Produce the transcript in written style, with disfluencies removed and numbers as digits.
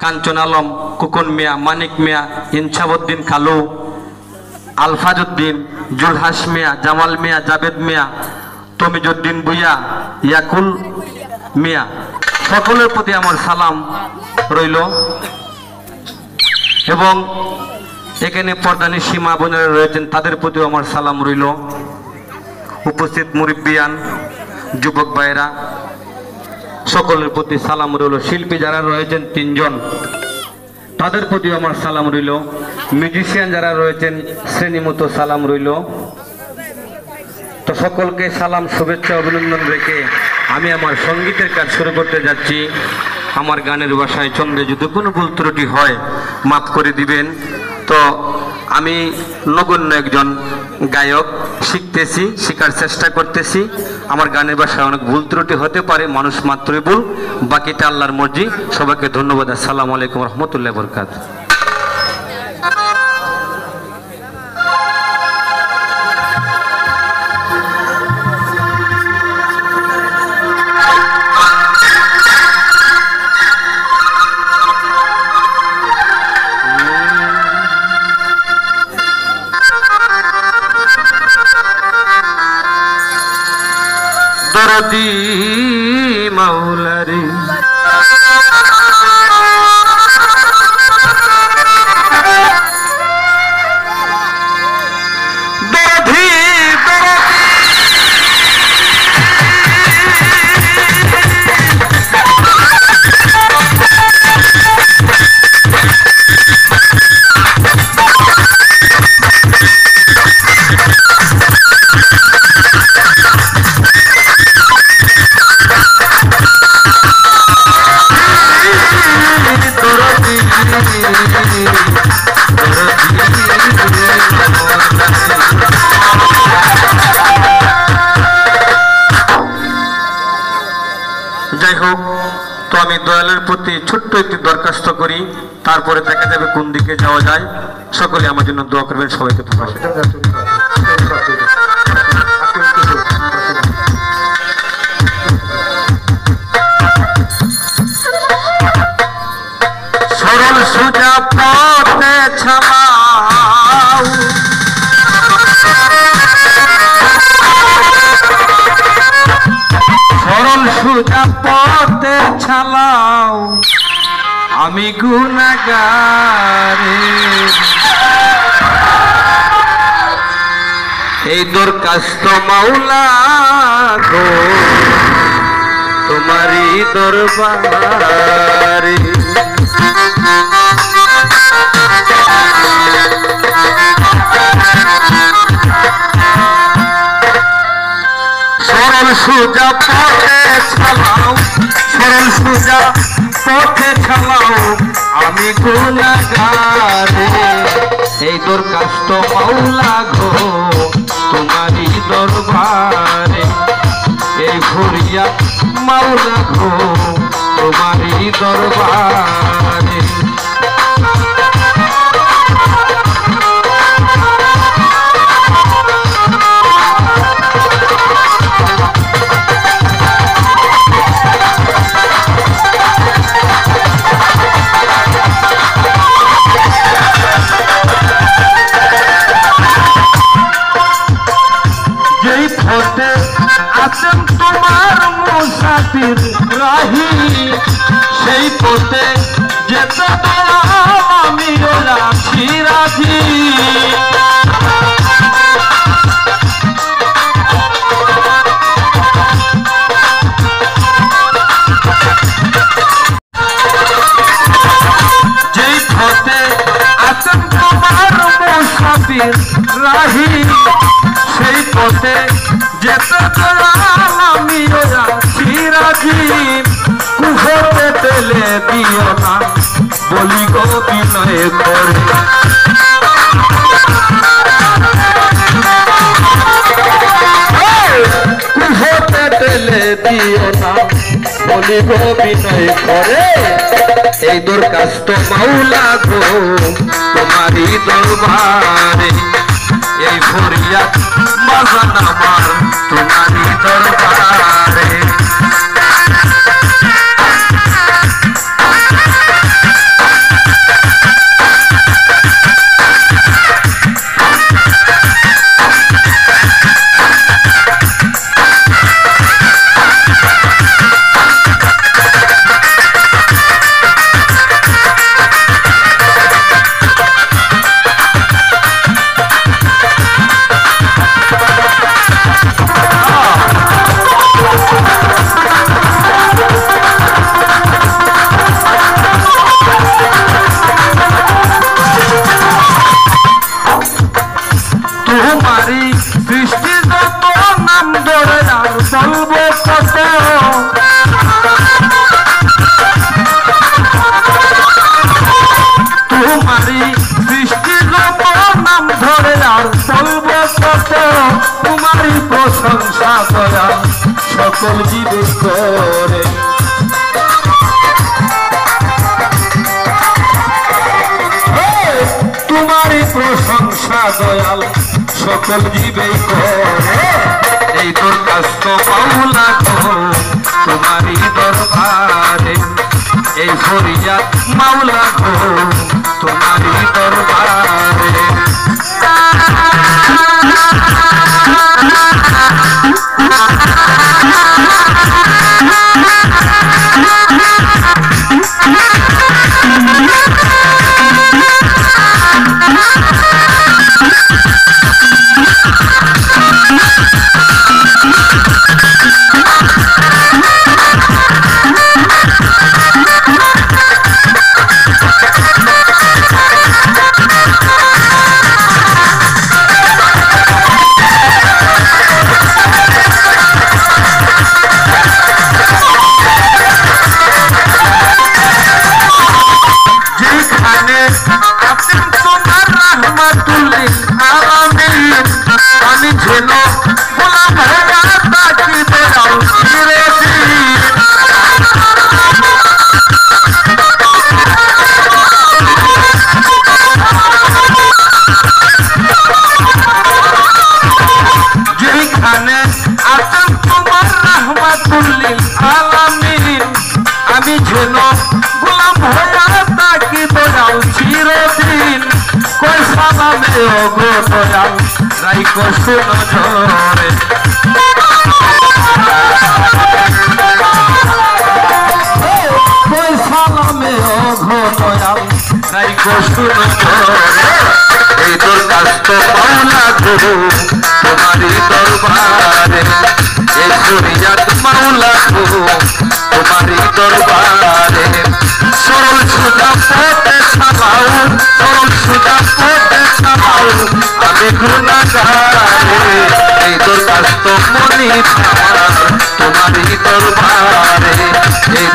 কাঞ্চন আলম, কুকন মিয়া, মানিক মিয়া, ইনসাবউদ্দিন কালু, আলফাজউদ্দিন, জুলহাস মিয়া, জামাল মিয়া, জাবেদ মিয়া, তমিজউদ্দিন ভুইয়া, ইয়াকুল মিয়া, সকলের প্রতি আমার সালাম রইল। এবং এখানে পর্দানি সীমা বোনেরা রয়েছেন, তাদের প্রতিও আমার সালাম রইল। উপস্থিত মুরব্বিয়ান, যুবক ভাইয়েরা, সকলের প্রতি সালাম রইল। শিল্পী যারা রয়েছেন 3 জন, তাদের প্রতিও আমার সালাম রইল। মিউজিশিয়ান যারা রয়েছেন শ্রেণীমতো সালাম রইল। তো সকলকে সালাম, শুভেচ্ছা, অভিনন্দন রেখে আমি আমার সঙ্গীতের কাজ শুরু করতে যাচ্ছি। আমার গানের ভাষায় চন্দ্রে যদি কোনো ভুল ত্রুটি হয় মাফ করে দিবেন। তো আমি নগণ্য একজন গায়ক, শিখতেছি, শেখার চেষ্টা করতেছি। আমার গানের ভাষায় অনেক ভুল ত্রুটি হতে পারে, মানুষ মাত্রই ভুল, বাকিটা আল্লাহর মর্জি। সবাইকে ধন্যবাদ। আসসালামু আলাইকুম রহমতুল্লাহ বরকাতুহু। দরদি মাওলারে যাই হোক, তো আমি দয়ালের প্রতি ছোট্ট একটি দরখাস্ত করি, তারপরে দেখা যাবে কোন দিকে যাওয়া যায়। সকলে আমার জন্য দোয়া করবেন। সবাইকে সরল সোজা পথে ছাড়াও, সরল সোজা পথে ছাড়াও, আমি গুনাহগারে। এই দরখাস্ত মাওলা গো তোমারই দরবারে। সরল সোজা পথে ছাড়াও, সরল সোজা পথে ছাড়াও, আমি গুনাহগারে। এই দরখাস্ত মাওলা গো তোমারই দরবারে। এই ফরিয়াদ মাওলা গো তোমারই দরবারে। আছেন তোমার মুসাফির রাহি, সেই পথে যেতে আমি রাখি রাখি। যেই পথে আছেন তোমার মুসাফির রাহি, সেই পথে যেতে আমি রাখি রাখি। কুহরে পেলে দিও না বলি গো বিনয় করে। কুহরে পেলে দিও না বলি গো বিনয় করে। এই দরখাস্ত মাওলা গো তোমারই দরবারে। এই ফরিয়াদ বাজান আমার তোমারই দরবারে। প্রশংসা দয়াল সকল জীবে করে তোমারই প্রশংসা দয়াল সকল জীবে করে এই দরখাস্ত মাওলা গো তোমারই দরবারে এই ফরিয়াদ মাওলা গো তোমারই দরবারে আমি যেন গোলাম হইয়া তাকি দয়াল চিরদিন কই সালামে ওগো দয়াল রাইকো সুনজরে কই সালামে ওগো দয়াল রাইকো সুনজরে এই দরখাস্ত মাওলা গো তোমারই দরবারে এই ফরিয়াদ মাওলা গো তোমারই দরবারে সরল সুজা পথে চালাও সরল সুজা পথে চালাও আমি গুনাহগারে এই দরখাস্ত মনি তোমারই দরবারে এই